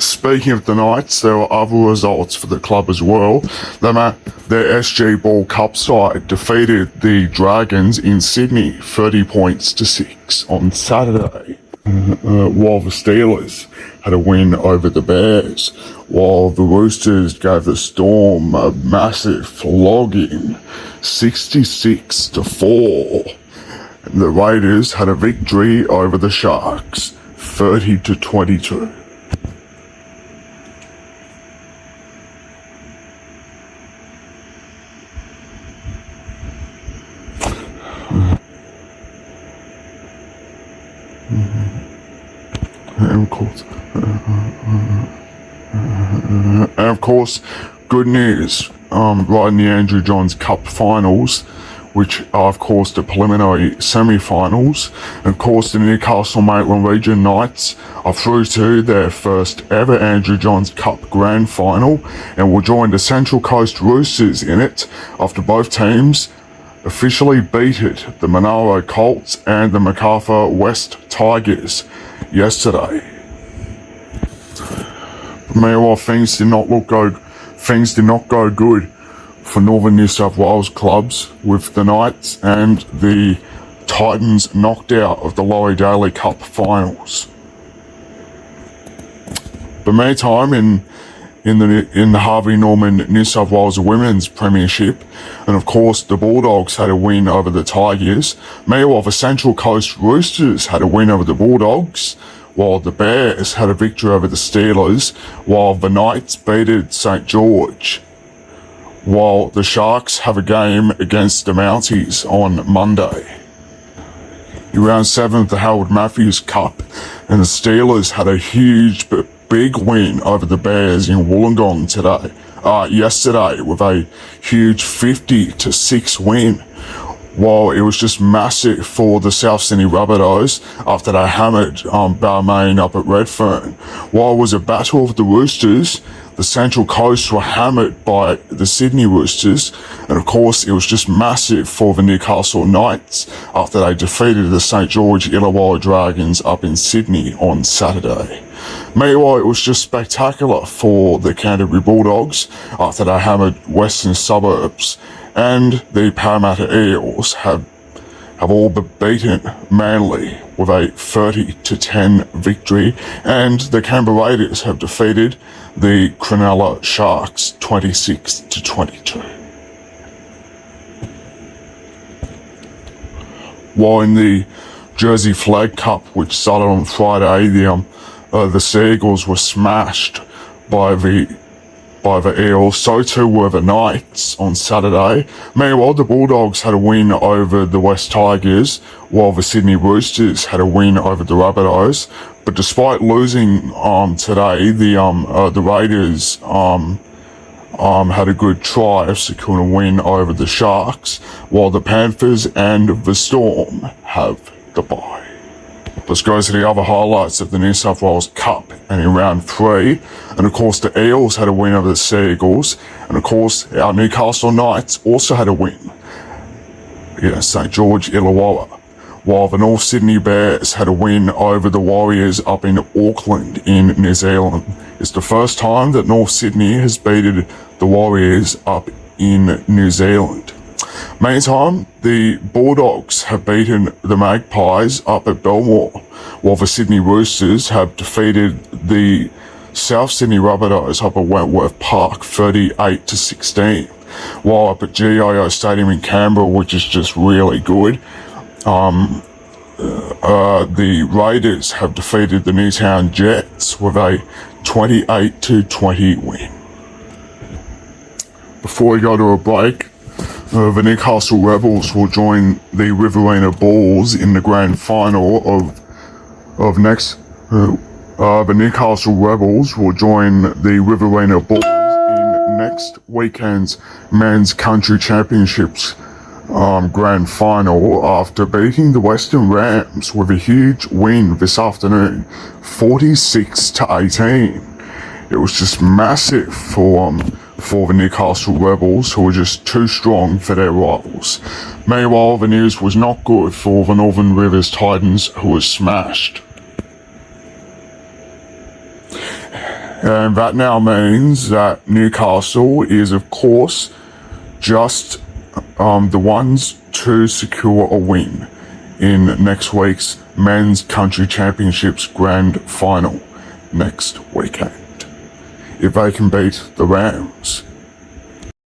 Speaking of the Knights, there were other results for the club as well. Their SG Ball Cup side defeated the Dragons in Sydney 30 points to 6 on Saturday, while the Steelers had a win over the Bears, while the Roosters gave the Storm a massive flogging 66 to 4. The Raiders had a victory over the Sharks 30 to 22. And of course, good news, right in the Andrew Johns Cup finals, which are of course the preliminary semi-finals. And of course, the Newcastle Maitland Region Knights are through to their first ever Andrew Johns Cup grand final and will join the Central Coast Roosters in it after both teams officially beated the Monaro Colts and the Macarthur West Tigers yesterday. Meanwhile, things did not go good for Northern New South Wales clubs, with the Knights and the Titans knocked out of the Laurie Daly Cup finals. But meantime, in the Harvey Norman New South Wales Women's Premiership, and of course the Bulldogs had a win over the Tigers. Meanwhile, the Central Coast Roosters had a win over the Bulldogs, while the Bears had a victory over the Steelers, while the Knights beated St. George, while the Sharks have a game against the Mounties on Monday. In round 7 of the Howard Matthews Cup, and the Steelers had a huge but big win over the Bears in Wollongong yesterday with a huge 50 to 6 win. While it was just massive for the South Sydney Rabbitohs after they hammered Balmain up at Redfern. While it was a battle of the Roosters, the Central Coast were hammered by the Sydney Roosters, and of course it was just massive for the Newcastle Knights after they defeated the St. George Illawarra Dragons up in Sydney on Saturday. Meanwhile, it was just spectacular for the Canterbury Bulldogs after they hammered Western Suburbs, and the Parramatta Eels have all but beaten Manly with a 30 to 10 victory, and the Canberra Raiders have defeated the Cronulla Sharks 26 to 22. While in the Jersey Flag Cup, which started on Friday, the Seagulls were smashed by the Eels. So too were the Knights on Saturday. Meanwhile, the Bulldogs had a win over the West Tigers, while the Sydney Roosters had a win over the Rabbitohs. But despite losing today, the Raiders had a good try of securing a win over the Sharks, while the Panthers and the Storm have the bye. Let's go to the other highlights of the New South Wales Cup, and in round 3, and of course the Eels had a win over the Seagulls, and of course our Newcastle Knights also had a win against St. George Illawarra, while the North Sydney Bears had a win over the Warriors up in Auckland in New Zealand. It's the first time that North Sydney has beaten the Warriors up in New Zealand. Meantime, the Bulldogs have beaten the Magpies up at Belmore, while the Sydney Roosters have defeated the South Sydney Rabbitohs up at Wentworth Park 38 to 16. While up at GIO Stadium in Canberra, which is just really good, the Raiders have defeated the Newtown Jets with a 28 to 20 win. Before we go to a break, the Newcastle Rebels will join the Riverina Bulls in the grand final of next. The Newcastle Rebels will join the Riverina Bulls in next weekend's Men's Country Championships grand final after beating the Western Rams with a huge win this afternoon, 46 to 18. It was just massive for the Newcastle Rebels, who were just too strong for their rivals. Meanwhile, the news was not good for the Northern Rivers Titans, who were smashed. And that now means that Newcastle is, of course, just the ones to secure a win in next week's Men's Country Championships Grand Final next weekend. If they can beat the Rams,